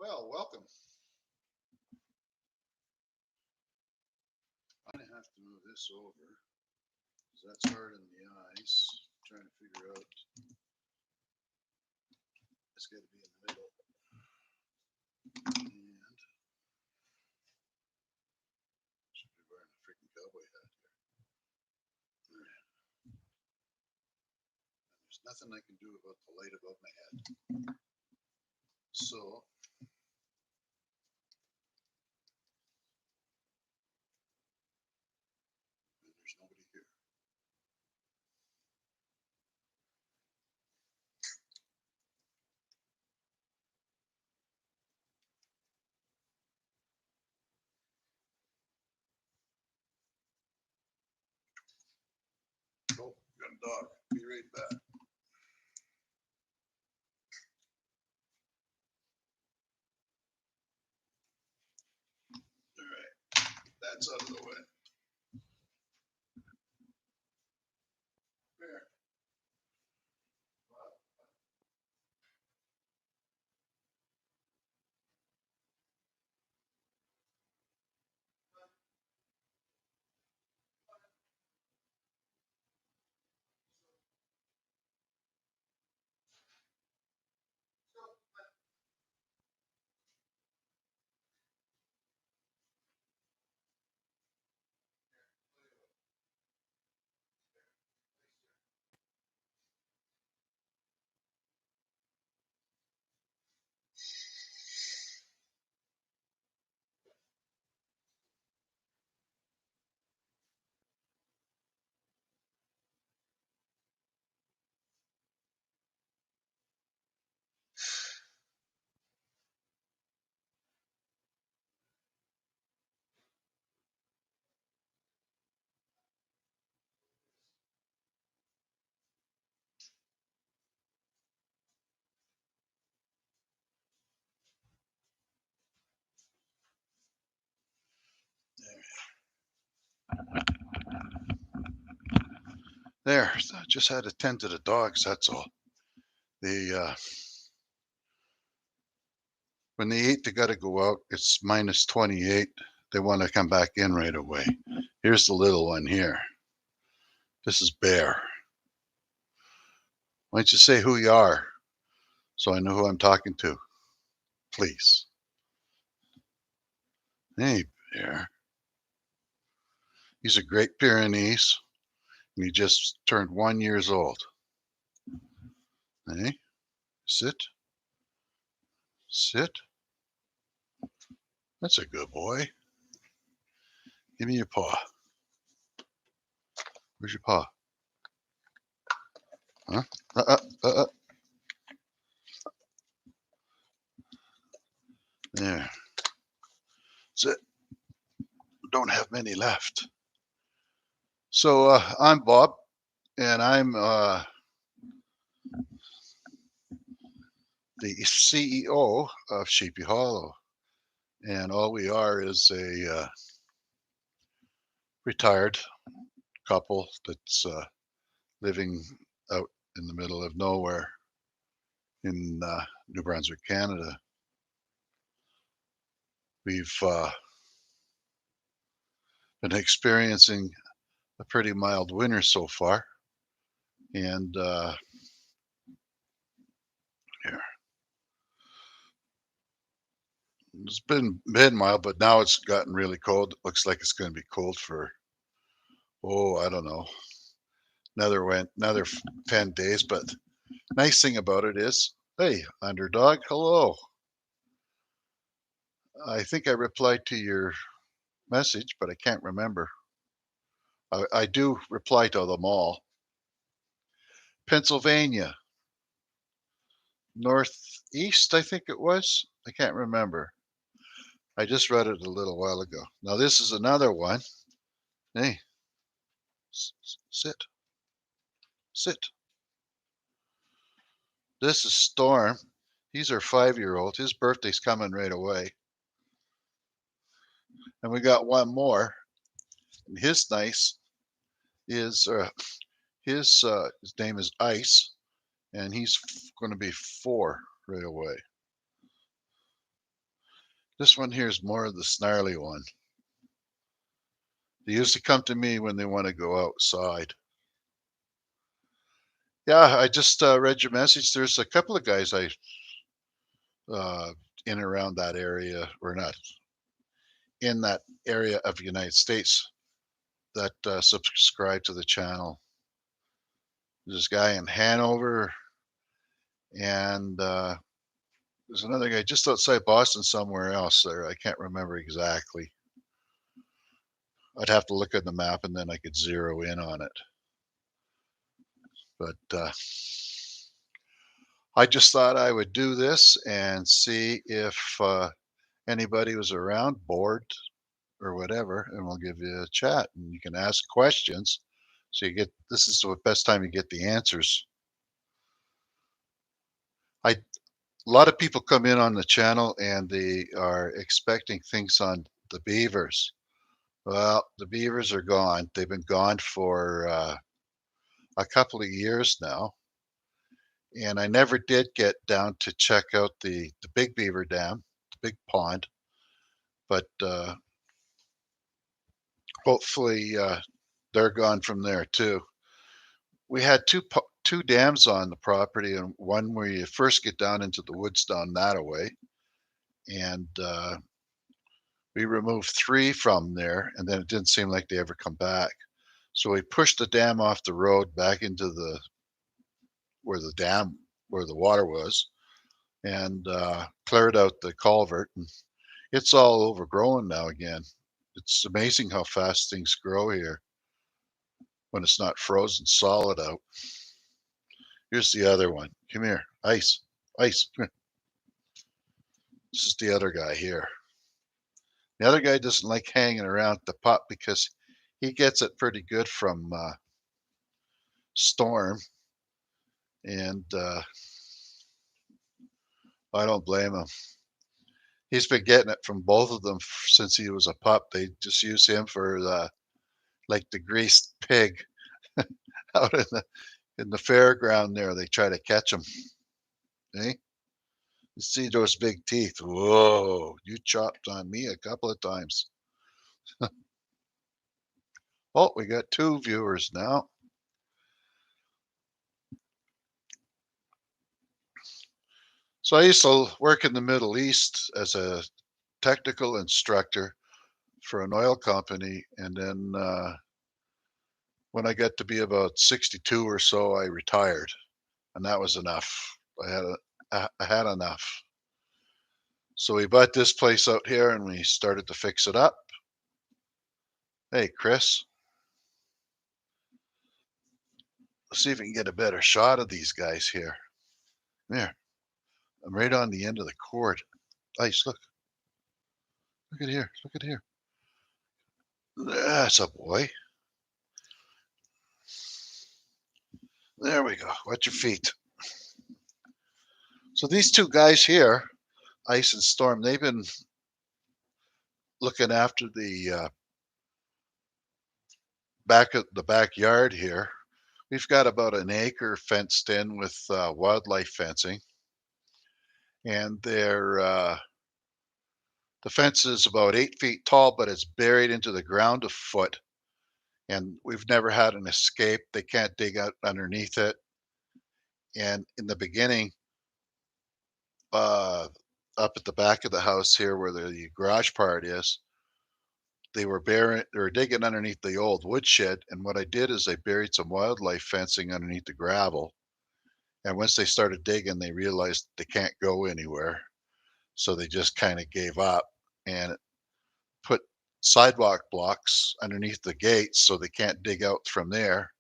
Well, welcome. I'm gonna have to move this over because that's hard on the eyes. Trying to figure out. It's got to be in the middle. And should be wearing a freaking cowboy hat here. There's nothing I can do about the light above my head. So there's nobody here. Oh, got a dog. Be right back. All right, that's out of the way. There. There. I just had to tend to the dogs. That's all. They when they eat, they got to go out. It's minus 28. They want to come back in right away. Here's the little one here. This is Bear. Why don't you say who you are so I know who I'm talking to, please? Hey, Bear. He's a Great Pyrenees, and he just turned 1 year old. Hey, sit. Sit. That's a good boy. Give me your paw. Where's your paw? Huh? There. Sit. Don't have many left. So I'm Bob, and I'm the CEO of Sheepy Hollow. And all we are is a retired couple that's living out in the middle of nowhere in New Brunswick, Canada. We've been experiencing a pretty mild winter so far, and here it's been mild, but now it's gotten really cold. It looks like it's going to be cold for I don't know, another 10 days. But nice thing about it is, hey, underdog, hello. I think I replied to your message, but I can't remember. I do reply to them all. Pennsylvania, northeast, I think it was. I can't remember. I just read it a little while ago. Now this is another one. Hey, sit, sit. This is Storm. He's our 5 year old. His birthday's coming right away. And we got one more. And his nice is his name is Ice, and he's going to be 4 right away. This one here is more of the snarly one. They used to come to me when they want to go outside. Yeah, I just read your message. There's a couple of guys I uh, in around that area, or not in that area of the United States, that subscribe to the channel. There's a guy in Hanover, and there's another guy just outside Boston somewhere else there. I can't remember exactly. I'd have to look at the map and then I could zero in on it. But I just thought I would do this and see if anybody was around, bored, or whatever, and we'll give you a chat and you can ask questions. So you get this is the best time you get the answers. A lot of people come in on the channel and they are expecting things on the beavers. Well, the beavers are gone. They've been gone for a couple of years now, and I never did get down to check out the big beaver dam, the big pond. But hopefully they're gone from there too. We had two dams on the property, and one where you first get down into the woods down that way, and we removed three from there, and then it didn't seem like they ever come back. So we pushed the dam off the road back into the where the dam where the water was, and cleared out the culvert. And it's all overgrown now again. It's amazing how fast things grow here when it's not frozen solid out. Here's the other one. Come here. Ice. Ice. Come here. This is the other guy here. The other guy doesn't like hanging around the pup because he gets it pretty good from Storm. And I don't blame him. He's been getting it from both of them since he was a pup. They just use him for like the greased pig out in the fairground there. They try to catch him. Eh? You see those big teeth? Whoa! You chopped on me a couple of times. Oh, we got two viewers now. So I used to work in the Middle East as a technical instructor for an oil company, and then when I got to be about 62 or so, I retired, and that was enough. I had enough. So we bought this place out here, and we started to fix it up. Hey, Chris, let's see if we can get a better shot of these guys here. There, I'm right on the end of the cord. Ice, look, look at here, look at here. That's a boy. There we go. Watch your feet. So these two guys here, Ice and Storm, they've been looking after the back of the backyard here. We've got about an acre fenced in with wildlife fencing, and the fence is about 8 feet tall, but it's buried into the ground a foot. And we've never had an escape. They can't dig out underneath it. And in the beginning, uh, up at the back of the house here, where the garage part is, they were digging underneath the old woodshed. And what I did is I buried some wildlife fencing underneath the gravel. And once they started digging, they realized they can't go anywhere. So they just kind of gave up and put sidewalk blocks underneath the gates so they can't dig out from there.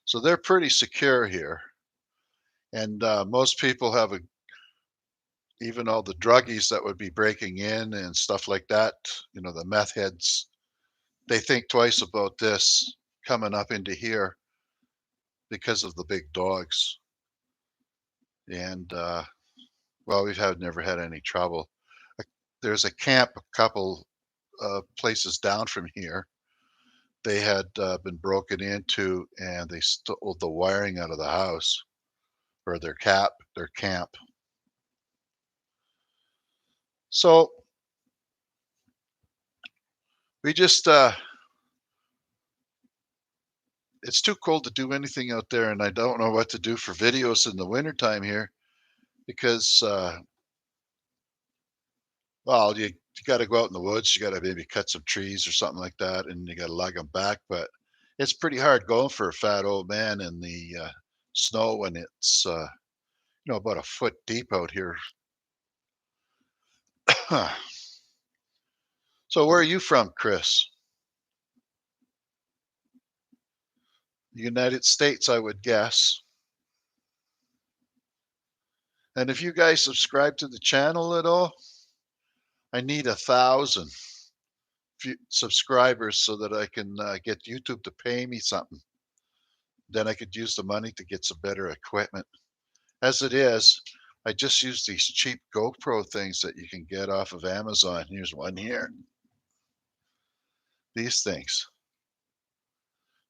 So they're pretty secure here. And most people have even all the druggies that would be breaking in and stuff like that, the meth heads, they think twice about this coming up into here because of the big dogs. And well, never had any trouble. There's a camp a couple places down from here. They had been broken into, and they stole the wiring out of the house, or their camp. So we just it's too cold to do anything out there, and I don't know what to do for videos in the wintertime here because well, you got to go out in the woods. You got to maybe cut some trees or something like that, and you got to lug them back. But it's pretty hard going for a fat old man in the snow when it's about a foot deep out here. So where are you from, Chris? United States, I would guess. And if you guys subscribe to the channel at all, I need 1,000 subscribers so that I can get YouTube to pay me something. Then I could use the money to get some better equipment. As it is, I just use these cheap GoPro things that you can get off of Amazon. Here's one here. These things.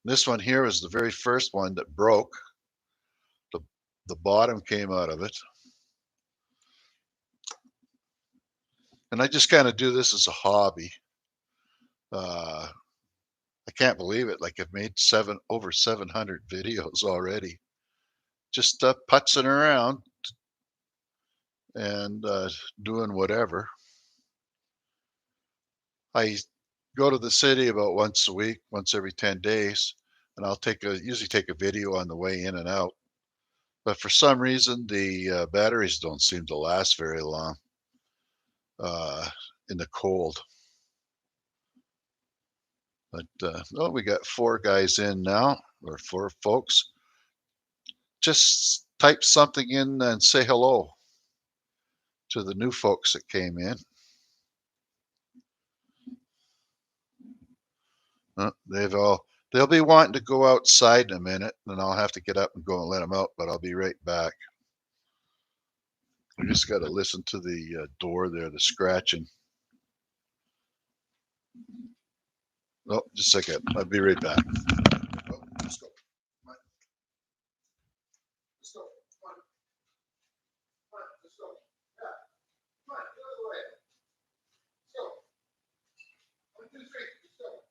This one here is the very first one that broke. The bottom came out of it. And I just kind of do this as a hobby. I can't believe it. Like I've made over 700 videos already. Just putzing around and doing whatever. I go to the city about once a week, once every 10 days, and I'll usually take a video on the way in and out. But for some reason, the batteries don't seem to last very long in the cold. But oh, we got 4 guys in now, or 4 folks. Just type something in and say hello to the new folks that came in. They'll be wanting to go outside in a minute, and I'll have to get up and go and let them out, but I'll be right back. I just got to listen to the door there, the scratching. Oh, just a second. I'll be right back. Oh, let's go. Come on. Let's go. Come on. Come on. Let's go. Yeah. Come on. Get out of the way. Let's go. 1, 2, 3. Let's go.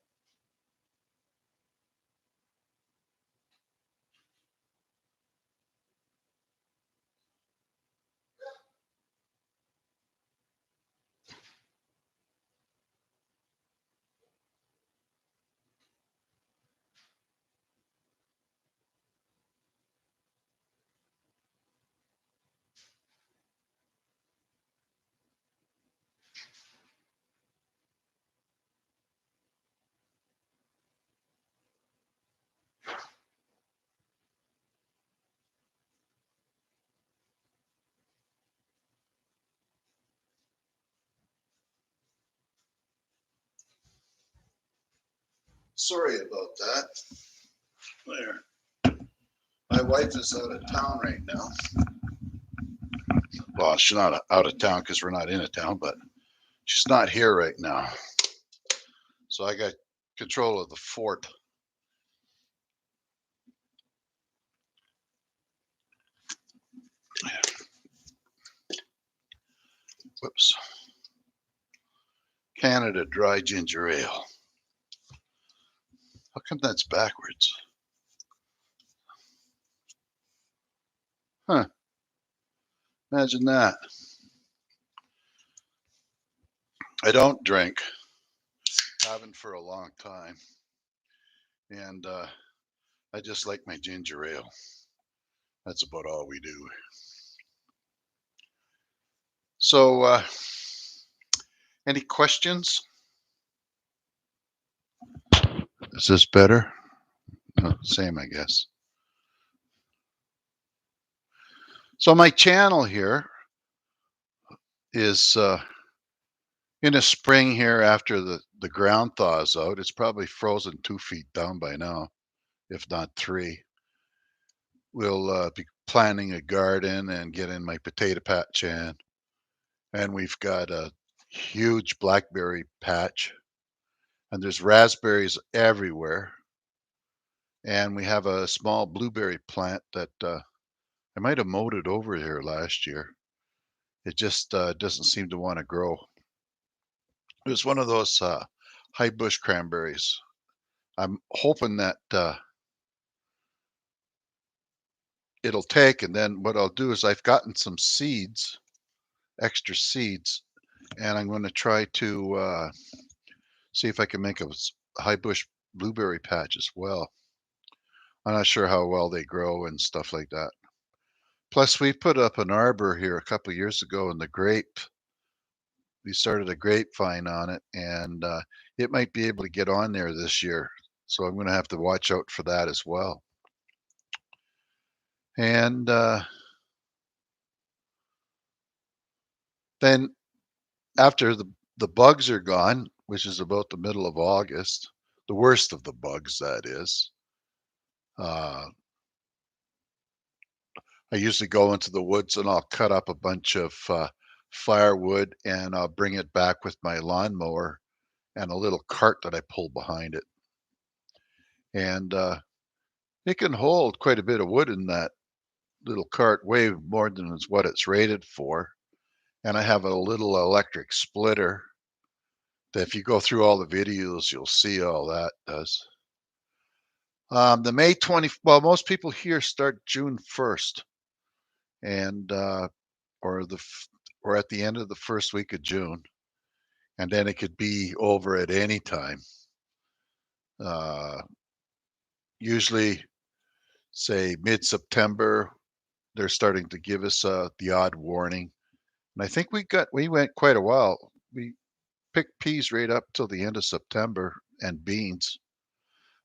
Sorry about that. There. My wife is out of town right now. Well, she's not out of town because we're not in a town, but she's not here right now. So I got control of the fort. Whoops. Canada Dry Ginger Ale. How come that's backwards? Huh. Imagine that. I don't drink. Haven't for a long time. And I just like my ginger ale. That's about all we do. So, any questions? Is this better? No, same, I guess. So my channel here is in the spring here after the ground thaws out. It's probably frozen 2 feet down by now, if not 3. We'll be planting a garden and getting my potato patch in. And we've got a huge blackberry patch. And there's raspberries everywhere. And we have a small blueberry plant that I might have mowed it over here last year. It just doesn't seem to want to grow. It was one of those high bush cranberries. I'm hoping that it'll take, and then what I'll do is I've gotten some seeds, extra seeds, and I'm going to try to see if I can make a high bush blueberry patch as well. I'm not sure how well they grow and stuff like that. Plus, we put up an arbor here a couple of years ago, and we started a grapevine on it, and it might be able to get on there this year. So I'm going to have to watch out for that as well. And then after the bugs are gone, which is about the middle of August, the worst of the bugs, that is. Uh, I usually go into the woods and I'll cut up a bunch of firewood and I'll bring it back with my lawnmower and a little cart that I pull behind it. And it can hold quite a bit of wood in that little cart, way more than is what it's rated for. And I have a little electric splitter that if you go through all the videos, you'll see all that does. The May 20, well, most people here start June 1st and or the or at the end of the first week of June, and then it could be over at any time. Uh, Usually, say mid-September, they're starting to give us the odd warning, and I think we went quite a while. We picked peas right up till the end of September and beans,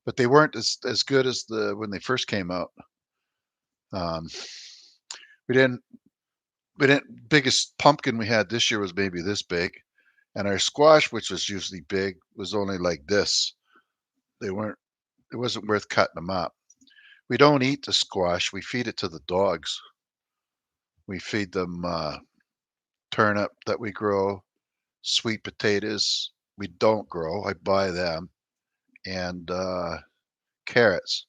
but they weren't as good as the when they first came out. Um, we didn't biggest pumpkin we had this year was maybe this big, and our squash, which was usually big, was only like this. They weren't. It wasn't worth cutting them up. We don't eat the squash. We feed it to the dogs. We feed them turnip that we grow, sweet potatoes we don't grow. I buy them, and carrots.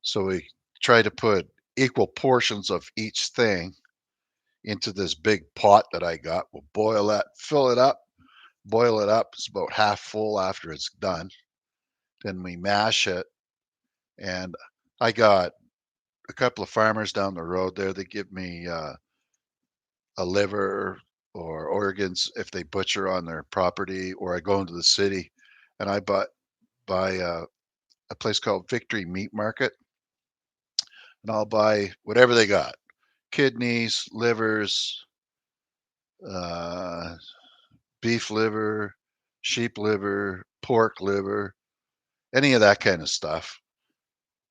So we try to put equal portions of each thing into this big pot that I got. We'll boil that, fill it up, boil it up. It's about half full after it's done. Then we mash it. And I got a couple of farmers down the road there that give me a liver or organs if they butcher on their property, or I go into the city and I buy a place called Victory Meat Market, and I'll buy whatever they got: kidneys, livers, uh, beef liver, sheep liver, pork liver, any of that kind of stuff.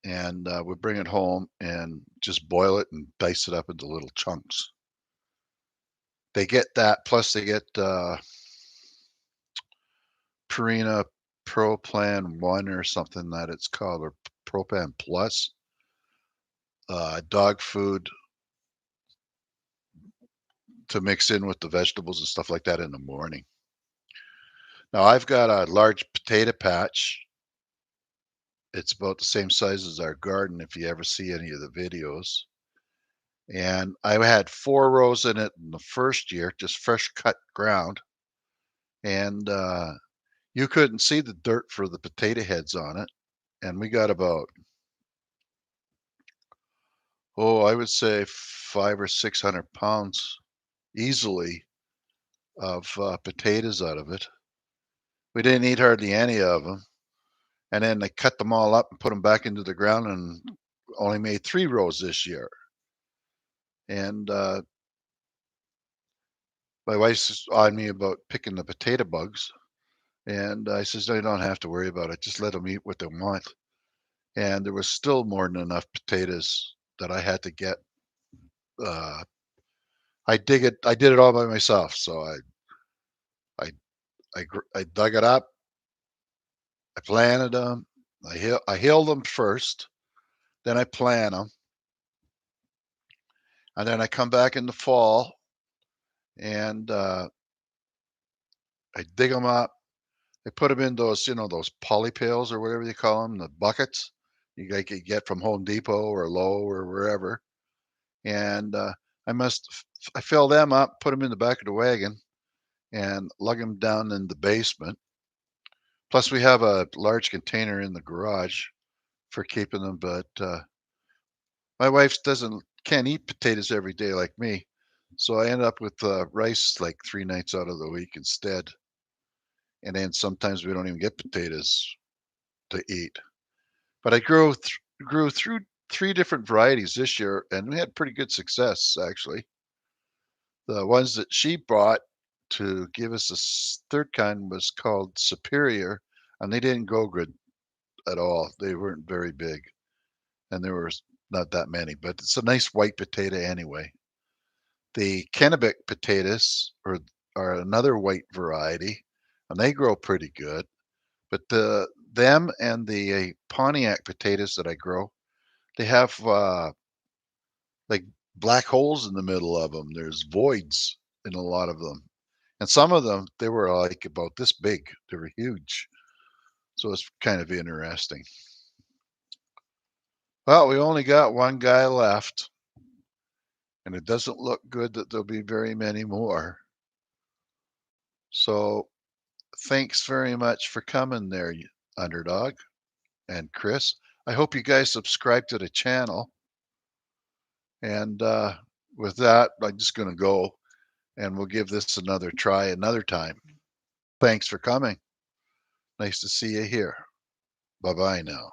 And we bring it home and just boil it and dice it up into little chunks. They get that, plus they get Purina Pro Plan 1 or something that it's called, or Propan Plus, dog food to mix in with the vegetables and stuff like that in the morning. Now I've got a large potato patch. It's about the same size as our garden if you ever see any of the videos. And I had 4 rows in it in the first year, just fresh cut ground. And you couldn't see the dirt for the potato heads on it. And we got about, I would say 500 or 600 pounds easily of potatoes out of it. We didn't eat hardly any of them. And then they cut them all up and put them back into the ground and only made 3 rows this year. And my wife's on me about picking the potato bugs. And I says, no, you don't have to worry about it. Just let them eat what they want. And there was still more than enough potatoes that I had to get. Uh, I did it all by myself. So I, I dug it up. I planted them. I healed them first. Then I plant them. And then I come back in the fall and I dig them up. I put them in those, those poly pails or whatever you call them, the buckets you get from Home Depot or Lowe or wherever. And I fill them up, put them in the back of the wagon, and lug them down in the basement. Plus, we have a large container in the garage for keeping them. But my wife doesn't can't eat potatoes every day like me, so I end up with rice like 3 nights out of the week instead. And then sometimes we don't even get potatoes to eat. But I grew through 3 different varieties this year, and we had pretty good success actually. The ones that she bought to give us a third kind was called Superior, and they didn't go good at all. They weren't very big, and there was not that many. But it's a nice white potato anyway. The Kennebec potatoes are another white variety, and they grow pretty good. But them and the Pontiac potatoes that I grow, they have like black holes in the middle of them. There's voids in a lot of them. And some of them, they were like about this big. They were huge. So it's kind of interesting. Well, we only got one guy left, and it doesn't look good that there'll be very many more. So thanks very much for coming there, Underdog and Chris. I hope you guys subscribe to the channel. And with that, I'm just going to go, and we'll give this another try another time. Thanks for coming. Nice to see you here. Bye bye now.